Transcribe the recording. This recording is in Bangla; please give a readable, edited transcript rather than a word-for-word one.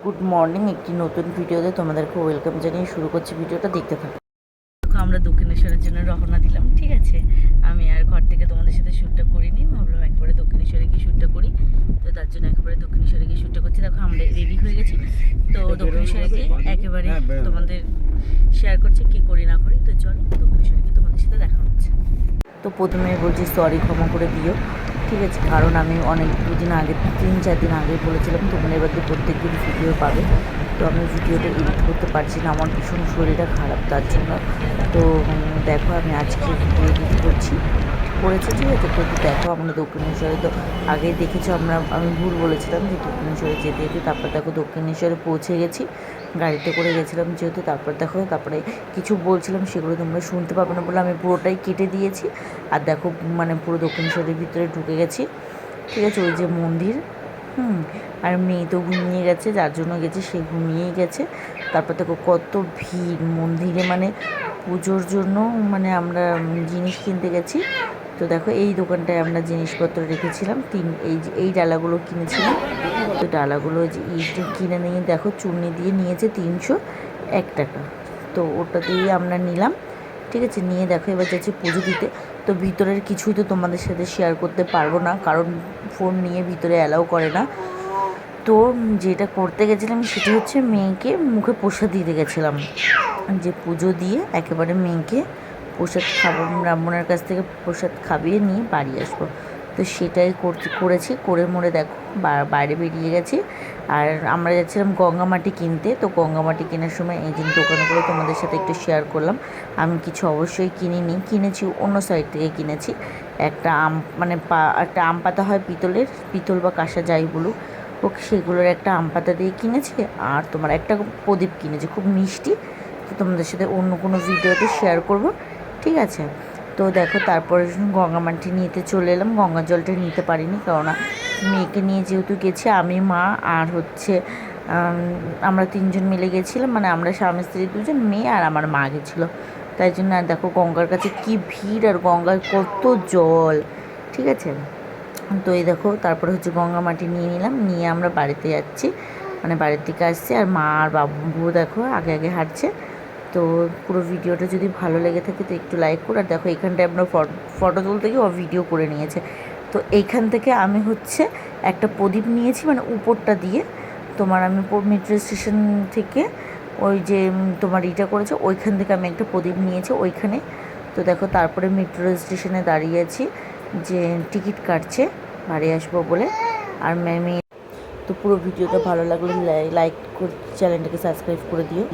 Good morning. একটি নতুন ভিডিওতে তোমাদেরকে ওয়েলকাম জানিয়ে শুরু করছি। ভিডিওটা দেখতে থাকো। আমরা দক্ষিণেশ্বরের জন্য রওনা দিলাম, ঠিক আছে। আমি আর ঘর থেকে তোমাদের সাথে শ্যুটটা করিনি, ভাবলাম একবারে দক্ষিণেশ্বরে গিয়ে শ্যুটটা করি, তো তার জন্য একেবারে দক্ষিণেশ্বরে গিয়ে শ্যুটটা করছি। দেখো আমরা রেডি হয়ে গেছি, তো দক্ষিণেশ্বরে গিয়ে একেবারে তোমাদের শেয়ার করছি কী করি না করি। তো চলো দক্ষিণেশ্বরে গিয়ে তোমাদের সাথে দেখা হচ্ছে। তো প্রথমে বলছি সরি, ক্ষমা করে দিও, ঠিক আছে। কারণ আমি অনেক দুদিন আগে 3-4 দিন আগে বলেছিলাম তোমরা এবার তো প্রত্যেক দিন ভিডিও পাবে, তো আমি ভিডিওটা এডিট করতে পারছি না, আমার ভীষণ শরীরটা খারাপ তার জন্য। তো দেখো আমি আজকে ভিডিও এডিট করেছি, ঠিক আছে। তো দেখো আমরা দক্ষিণেশ্বরে তো আগেই দেখেছো, আমি ভুল বলেছিলাম যে দক্ষিণেশ্বরে যেতে যেতে তারপর দেখো দক্ষিণেশ্বরে পৌঁছে গেছি, গাড়িতে করে গেছিলাম যেহেতু। তারপরে কিছু বলছিলাম সেগুলো তোমরা শুনতে পাবে না বলে আমি পুরোটাই কেটে দিয়েছি। আর দেখো মানে পুরো দক্ষিণেশ্বরের ভিতরে ঢুকে গেছি, ঠিক আছে। ওই যে মন্দির, আর মেয়ে তো ঘুমিয়ে গেছে, যার জন্য গেছে সে ঘুমিয়েই গেছে। তারপর দেখো কত ভিড় মন্দিরে, মানে পুজোর জন্য মানে আমরা জিনিস কিনতে গেছি। তো দেখো এই দোকানটায় আমরা জিনিসপত্র রেখেছিলাম, এই ডালাগুলো কিনেছিলাম। তো ডালাগুলো যে এইটা কিনে নিয়ে দেখো চূর্ণি দিয়ে নিয়েছে 301 টাকা, তো ওটা দিয়ে আমরা নিলাম, ঠিক আছে। নিয়ে দেখো এবার যাচ্ছি পুজো দিতে। তো ভিতরের কিছুই তো তোমাদের সাথে শেয়ার করতে পারবো না, কারণ ফোন নিয়ে ভিতরে অ্যালাউ করে না। তো যেটা করতে গেছিলাম সেটা হচ্ছে মেয়েকে মুখে প্রসাদ দিতে গেছিলাম, যে পুজো দিয়ে একেবারে মেয়েকে প্রসাদ খাবো, ব্রাহ্মণের কাছ থেকে প্রসাদ খাবিয়ে নিয়ে বাড়ি আসবো। তো সেটাই করেছি, করে মোড়ে দেখো বাইরে বেরিয়ে গেছি। আর আমরা যাচ্ছিলাম গঙ্গামাটি কিনতে। তো গঙ্গামাটি কেনার সময় এই যে দোকানগুলো তোমাদের সাথে একটু শেয়ার করলাম। আমি কিছু অবশ্যই কিনেছি অন্য সাইড থেকে কিনেছি। একটা একটা আম পাতা হয় পিতল বা কাঁসা যাই বলুক, ওকে সেগুলোর একটা আম পাতা দিয়ে কিনেছি। আর তোমার একটা প্রদীপ কিনেছি, খুব মিষ্টি। তো তোমাদের সাথে অন্য কোনো ভিডিওতে শেয়ার করব, ঠিক আছে। তো দেখো তারপরে গঙ্গামাটি নিতে চলে এলাম। গঙ্গা জলটা নিতে পারিনি, কেননা মেয়েকে নিয়ে যেহেতু গেছি, আমি মা আর হচ্ছে আমরা 3জন মিলে গেছিলাম, মানে আমরা স্বামী স্ত্রী 2জন, মেয়ে আর আমার মা গেছিলো। তাই জন্য আর দেখো গঙ্গার কাছে কি ভিড় আর গঙ্গায় কত জল, ঠিক আছে। তো এই দেখো তারপরে হচ্ছে গঙ্গা মাটি নিয়ে নিলাম, নিয়ে আমরা বাড়িতে যাচ্ছি, মানে বাড়ির থেকে আসছি। আর মা আর বাবু দেখো আগে আগে হাঁটছে। তো পুরো ভিডিওটা যদি ভালো লেগে থাকে তো একটু লাইক করো। আর দেখো এখানটায় আমরা ফটো তুলতে গিয়ে ভিডিও করে নিয়েছে। তো এইখান থেকে আমি হচ্ছে একটা প্রদীপ নিয়েছি, মানে উপরটা দিয়ে তোমার আমি মেট্রো স্টেশন থেকে ওই যে তোমার ইটা করেছে ওইখান থেকে আমি একটা প্রদীপ নিয়েছি ওইখানে। তো দেখো তারপরে মেট্রো স্টেশনে দাঁড়িয়ে আছি, যে টিকিট কাটছে বাড়ি আসবো বলে। আর ম্যামে তো পুরো ভিডিওটা ভালো লাগলে লাইক করে চ্যানেলটাকে সাবস্ক্রাইব করে দিও।